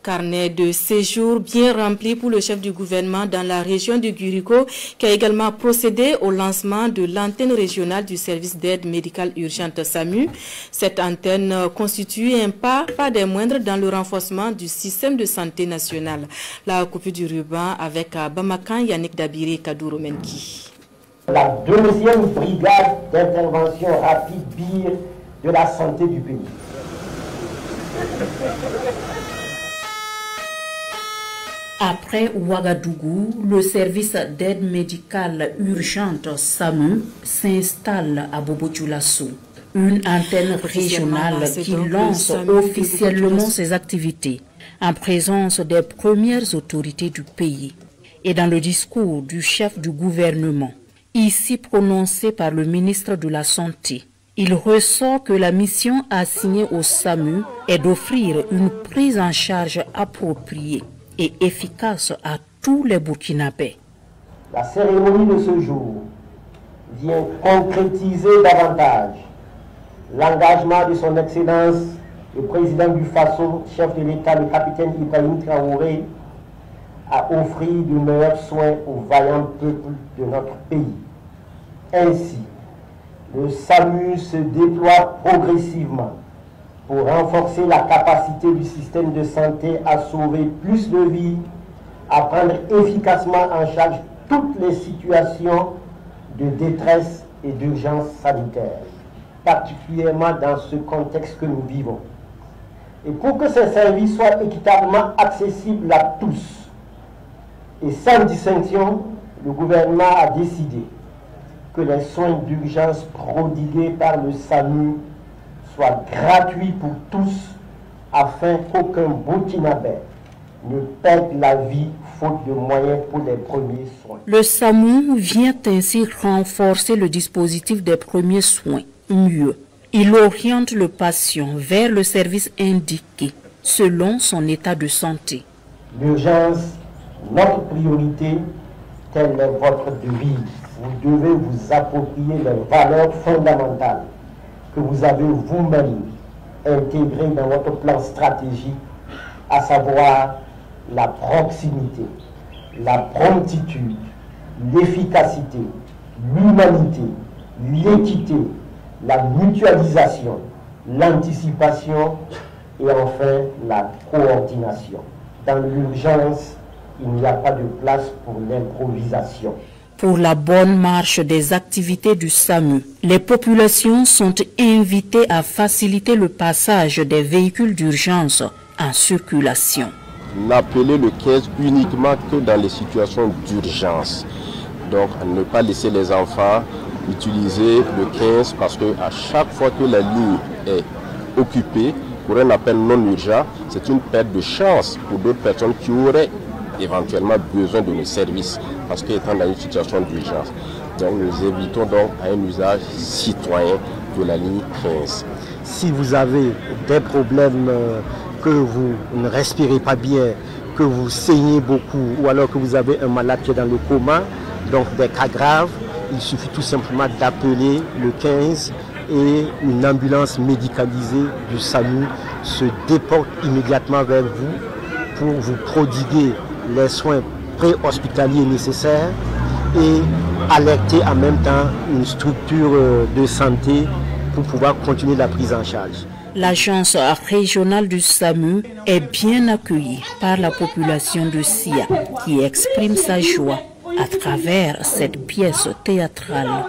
Carnet de séjour bien rempli pour le chef du gouvernement dans la région de Guriko, qui a également procédé au lancement de l'antenne régionale du service d'aide médicale urgente SAMU. Cette antenne constitue un pas des moindres dans le renforcement du système de santé national. La coupure du ruban avec Bamakan, Yannick Dabiri, Kadouro Menki. La deuxième brigade d'intervention rapide BIR de la santé du pays. Après Ouagadougou, le service d'aide médicale urgente SAMU s'installe à Bobo-Dioulasso. Une antenne régionale qui lance officiellement ses activités en présence des premières autorités du pays. Et dans le discours du chef du gouvernement, ici prononcé par le ministre de la Santé, il ressort que la mission assignée au SAMU est d'offrir une prise en charge appropriée et efficace à tous les Burkinabés. La cérémonie de ce jour vient concrétiser davantage l'engagement de son Excellence, le président du Faso, chef de l'État, le capitaine Ibrahim Traoré, à offrir de meilleurs soins aux vaillants peuples de notre pays. Ainsi, le SAMU se déploie progressivement pour renforcer la capacité du système de santé à sauver plus de vies, à prendre efficacement en charge toutes les situations de détresse et d'urgence sanitaire, particulièrement dans ce contexte que nous vivons. Et pour que ces services soient équitablement accessibles à tous, et sans distinction, le gouvernement a décidé que les soins d'urgence prodigués par le SAMU soient gratuits pour tous, afin qu'aucun Burkinabé ne perde la vie faute de moyens pour les premiers soins. Le SAMU vient ainsi renforcer le dispositif des premiers soins. Mieux, il oriente le patient vers le service indiqué selon son état de santé. L'urgence, notre priorité, telle est votre devise. Vous devez vous approprier les valeurs fondamentales que vous avez vous-même intégrées dans votre plan stratégique, à savoir la proximité, la promptitude, l'efficacité, l'humanité, l'équité, la mutualisation, l'anticipation et enfin la coordination. Dans l'urgence, il n'y a pas de place pour l'improvisation. Pour la bonne marche des activités du SAMU, les populations sont invitées à faciliter le passage des véhicules d'urgence en circulation. N'appeler le 15 uniquement que dans les situations d'urgence. Donc, ne pas laisser les enfants utiliser le 15 parce qu'à chaque fois que la ligne est occupée pour un appel non urgent, c'est une perte de chance pour d'autres personnes qui auraient éventuellement besoin de nos services parce qu'étant dans une situation d'urgence. Donc nous évitons donc à un usage citoyen de la ligne 15. Si vous avez des problèmes, que vous ne respirez pas bien, que vous saignez beaucoup ou alors que vous avez un malade qui est dans le coma, donc des cas graves, il suffit tout simplement d'appeler le 15 et une ambulance médicalisée du SAMU se déporte immédiatement vers vous pour vous prodiguer les soins préhospitaliers nécessaires et alerter en même temps une structure de santé pour pouvoir continuer la prise en charge. L'agence régionale du SAMU est bien accueillie par la population de Sia qui exprime sa joie à travers cette pièce théâtrale.